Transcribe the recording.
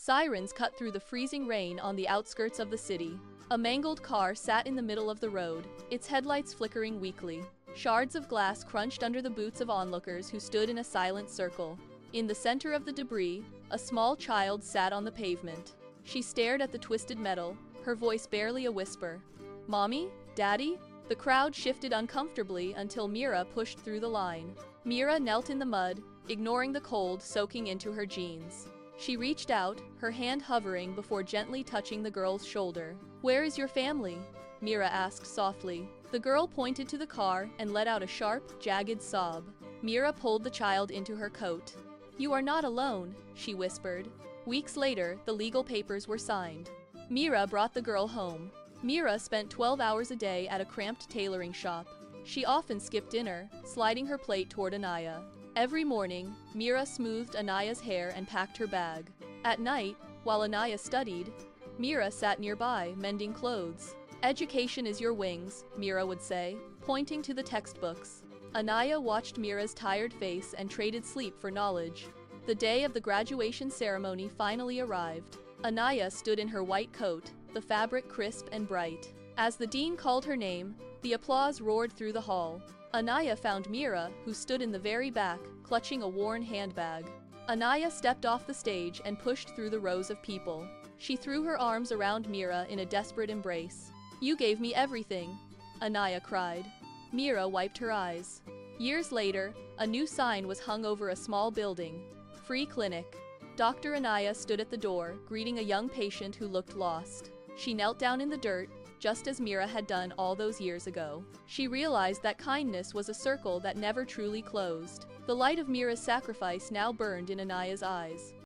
Sirens cut through the freezing rain on the outskirts of the city. A mangled car sat in the middle of the road, its headlights flickering weakly. Shards of glass crunched under the boots of onlookers who stood in a silent circle. In the center of the debris, a small child sat on the pavement. She stared at the twisted metal, her voice barely a whisper. "Mommy? Daddy?" The crowd shifted uncomfortably until Meera pushed through the line. Meera knelt in the mud, ignoring the cold soaking into her jeans. She reached out, her hand hovering before gently touching the girl's shoulder. "Where is your family?" Meera asked softly. The girl pointed to the car and let out a sharp, jagged sob. Meera pulled the child into her coat. "You are not alone," she whispered. Weeks later, the legal papers were signed. Meera brought the girl home. Meera spent 12 hours a day at a cramped tailoring shop. She often skipped dinner, sliding her plate toward Anaya. Every morning, Meera smoothed Anaya's hair and packed her bag. At night, while Anaya studied, Meera sat nearby, mending clothes. "Education is your wings," Meera would say, pointing to the textbooks. Anaya watched Meera's tired face and traded sleep for knowledge. The day of the graduation ceremony finally arrived. Anaya stood in her white coat, the fabric crisp and bright. As the dean called her name, the applause roared through the hall. Anaya found Meera, who stood in the very back, clutching a worn handbag. Anaya stepped off the stage and pushed through the rows of people. She threw her arms around Meera in a desperate embrace. "You gave me everything," Anaya cried. Meera wiped her eyes. Years later, a new sign was hung over a small building. "Free clinic." Dr. Anaya stood at the door, greeting a young patient who looked lost. She knelt down in the dirt, just as Meera had done all those years ago. She realized that kindness was a circle that never truly closed. The light of Meera's sacrifice now burned in Anaya's eyes.